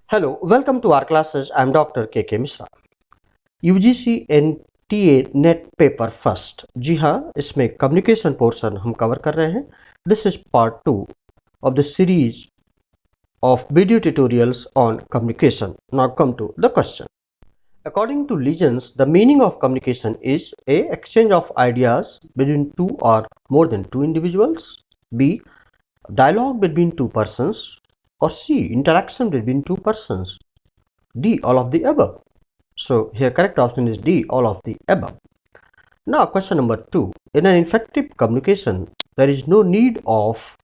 Hello, welcome to our classes. I'm Dr. KK Misra. UGC NTA NET paper first. जी हाँ, इसमें communication portion हम cover कर रहे हैं। This is part 2 of the series of video tutorials on communication. Now come to the question. According to Legends, the meaning of communication is A. Exchange of ideas between two or more than two individuals, B. Dialogue between two persons, or C. Interaction between two persons, D. All of the above. So here correct option is D, all of the above. Now question number 2. In an effective communication, there is no need of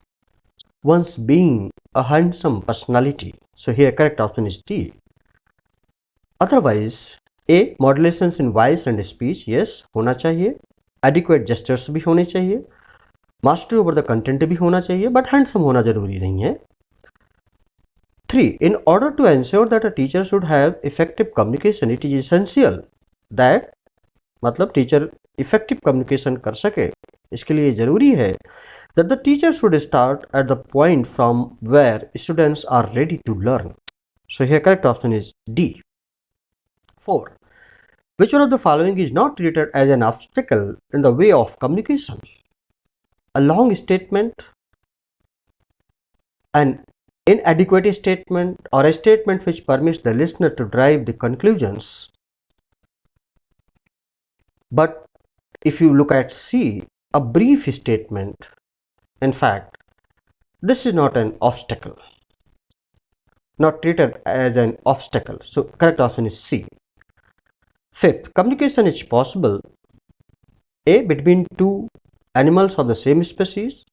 one's being a handsome personality. So here correct option is D. Otherwise, A. Modulations in voice and speech, yes होना चाहिए. Adequate gestures भी होने चाहिए. Mastery over the content भी होना चाहिए, but handsome होना जरूरी नहीं है. 3. In order to ensure that a teacher should have effective communication, it is essential that मतलब टीचर इफेक्टिव कम्युनिकेशन कर सके, इसके लिए जरूरी है that the teacher should start at the point from where students are ready to learn. So here correct option is D. 4. Which one of the following is not treated as an obstacle in the way of communication? A long statement, an inadequate statement, or a statement which permits the listener to drive the conclusions. But if you look at C, a brief statement, in fact, this is not an obstacle, not treated as an obstacle. So correct option is C. 5th, communication is possible A. Between two animals of the same species,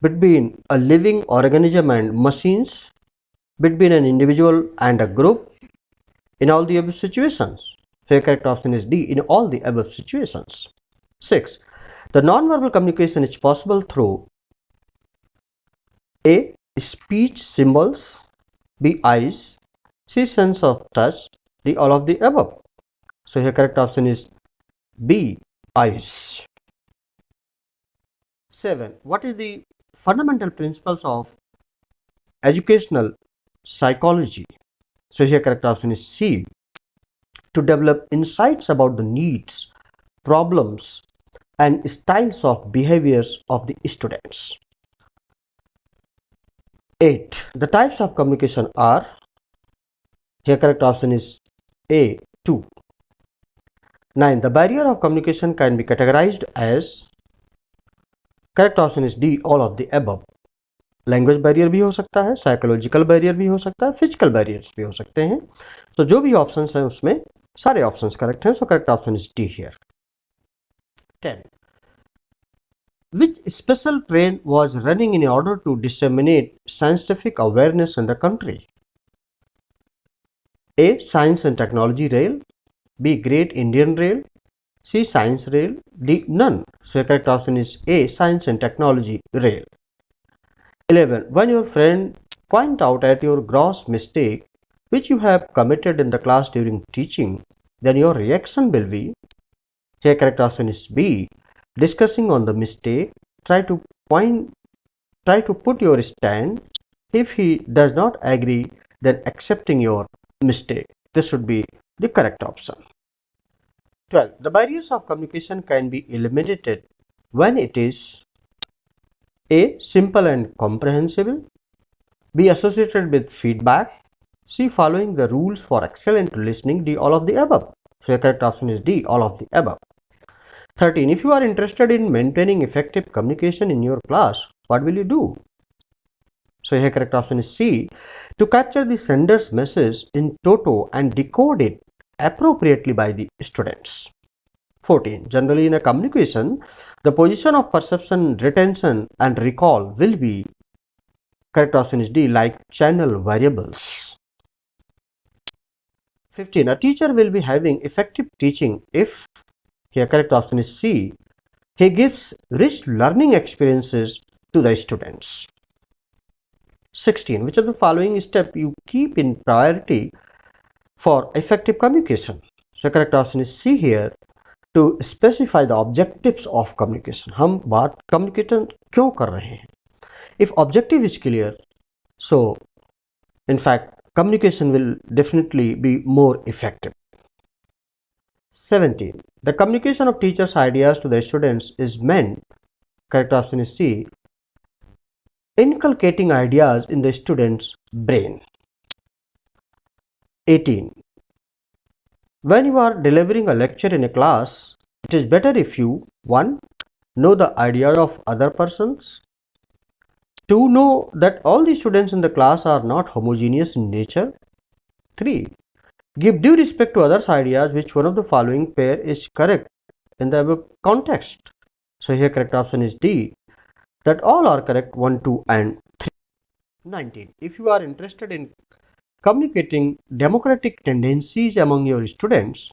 between a living organism and machines, between an individual and a group, in all the above situations. So correct option is D, in all the above situations. 6. The non-verbal communication is possible through A. Speech symbols, B. Eyes, C. Sense of touch, D. All of the above. So here correct option is B. Eyes. 7. What is the fundamental principles of educational psychology? So here correct option is C. To develop insights about the needs, problems, and styles of behaviors of the students. 8. The types of communication are, here correct option is A. 2. 9. The barrier of communication can be categorized as, correct option is D, all of the above. Language barrier भी हो सकता है, psychological barrier भी हो सकता है, physical barriers भी हो सकते हैं. तो जो भी ऑप्शंस हैं उसमें सारे ऑप्शंस करेक्ट हैं. So correct option is D here. 10. Which special train was running in order to disseminate scientific awareness in the country? A. Science and Technology Rail, B. Great Indian Rail, C. Science Rail, D. None. So correct option is A. Science and Technology Rail. 11. When your friend point out at your gross mistake which you have committed in the class during teaching, then your reaction will be, here correct option is B. Discussing on the mistake, try to put your stand. If he does not agree, then accepting your mistake. This should be the correct option. 12. The barriers of communication can be eliminated when it is A. Simple and comprehensible, B. Associated with feedback, C. Following the rules for excellent listening, D. All of the above. So the correct option is D. All of the above. 13. If you are interested in maintaining effective communication in your class, what will you do? So here correct option is C. To capture the sender's message in toto and decode it appropriately by the students. 14. Generally in a communication, the position of perception, retention and recall will be, correct option is D, like channel variables. 15. A teacher will be having effective teaching if, here correct option is C, he gives rich learning experiences to the students. 16. Which of the following step you keep in priority for effective communication? So correct option is C here. To specify the objectives of communication. हम बात communication क्यों कर रहे हैं? If objective is clear, so in fact communication will definitely be more effective. 17. The communication of teachers' ideas to the students is meant, correct option is C, inculcating ideas in the student's brain. 18. When you are delivering a lecture in a class, it is better if you 1. Know the idea of other persons, 2. Know that all the students in the class are not homogeneous in nature, 3. Give due respect to others' ideas. Which one of the following pair is correct in the above context? So here correct option is D, that all are correct, 1, 2 and 3. 19. If you are interested in communicating democratic tendencies among your students,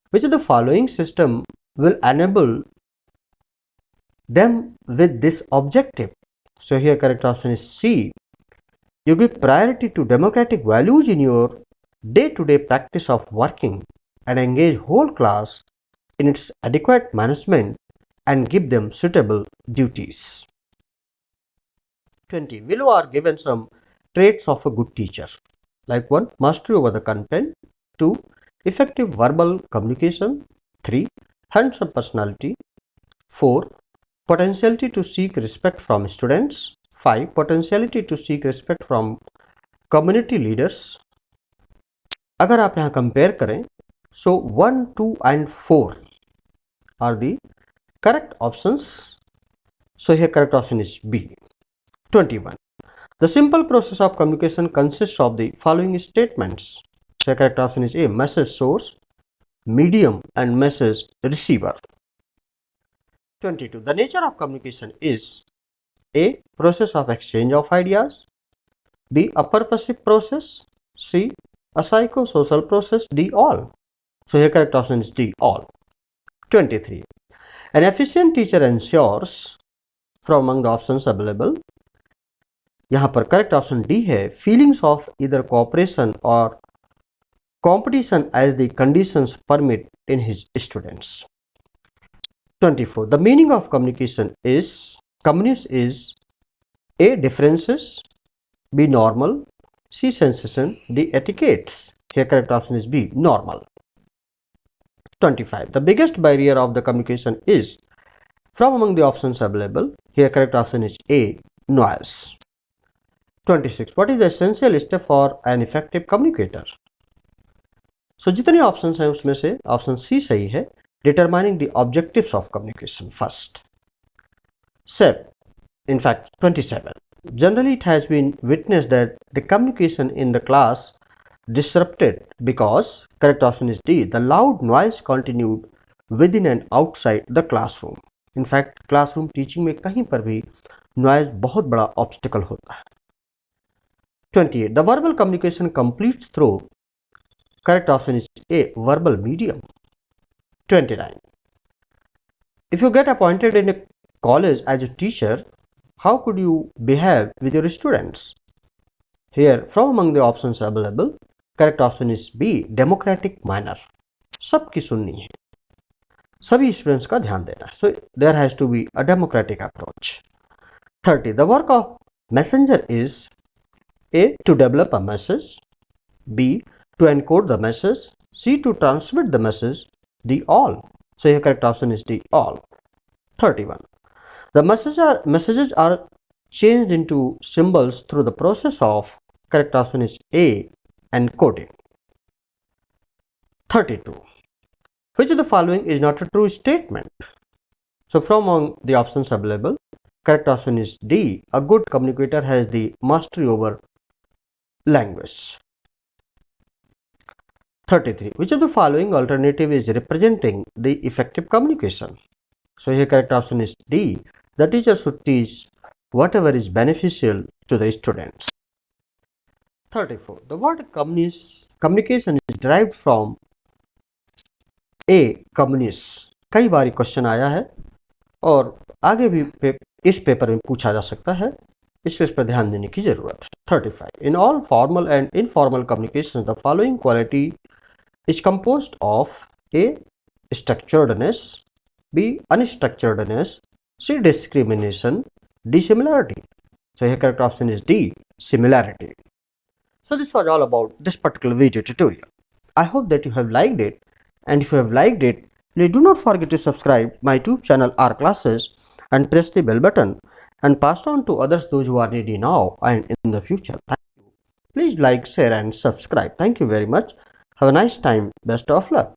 which of the following system will enable them with this objective? So here correct option is C. You give priority to democratic values in your day-to-day practice of working and engage whole class in its adequate management and give them suitable duties. 20. Below are given some traits of a good teacher, like 1. Mastery over the content, 2. Effective verbal communication, 3. Hands-on personality, 4. Potentiality to seek respect from students, 5. Potentiality to seek respect from community leaders. अगर आप यहाँ compare करें, so 1, 2 and 4 are the correct options. So here correct option is B. 21. The simple process of communication consists of the following statements. So here correct option is A. Message source, medium and message receiver. 22. The nature of communication is A. Process of exchange of ideas, B. A purposive process, C. A psychosocial process, D. All. So here correct option is D. All. 23. An efficient teacher ensures from among the options available, यहाँ पर correct option D है, feelings of इधर cooperation और competition as the conditions permit in his students. 24. The meaning of communication is A. Differences, B. Normal, C. Sensation, D. Etiquettes. Here correct option is B. Normal. 25. The biggest barrier of the communication is from among the options available. Here correct option is A. Noise. 26. What is the essential step for an effective communicator? So जितने options हैं उसमें से option C सही है, determining the objectives of communication first. 27. Generally it has been witnessed that the communication in the class disrupted because correct option is D. The loud noise continued within and outside the classroom. In fact classroom teaching में कहीं पर भी noise बहुत बड़ा obstacle होता है. 28. The verbal communication completes through correct option is A. Verbal medium. 29. If you get appointed in a college as a teacher, how could you behave with your students? Here from among the options available, correct option is B. Democratic manner. सबकी सुननी है, सभी students का ध्यान देना है. So there has to be a democratic approach. 30. The work of messenger is A. To develop a message, B. To encode the message, C. To transmit the message, D. All. So here correct option is D. All. 31. The messages are changed into symbols through the process of correct option is A. Encoding. 32. Which of the following is not a true statement? So from among the options available, correct option is D. A good communicator has the mastery over language. 33. Which of the following alternative is representing the effective communication? So here correct option is D. The teacher should teach whatever is beneficial to the students. 34. The word communication is derived from A. Communist. कई बार question आया है और आगे भी इस paper में पूछा जा सकता है, इसलिए इस पर ध्यान देने की जरूरत है. 35. In all formal and informal communications, the following quality is composed of A. Structuredness, B. Unstructuredness, C. Discrimination, D. Similarity. So here correct option is D. Similarity. So this was all about this particular video tutorial. I hope that you have liked it, and if you have liked it, please do not forget to subscribe my YouTube channel R Classes and press the bell button and pass on to others those who are needy now and in the future. Thank you. Please like, share and subscribe. Thank you very much. Have a nice time. Best of luck.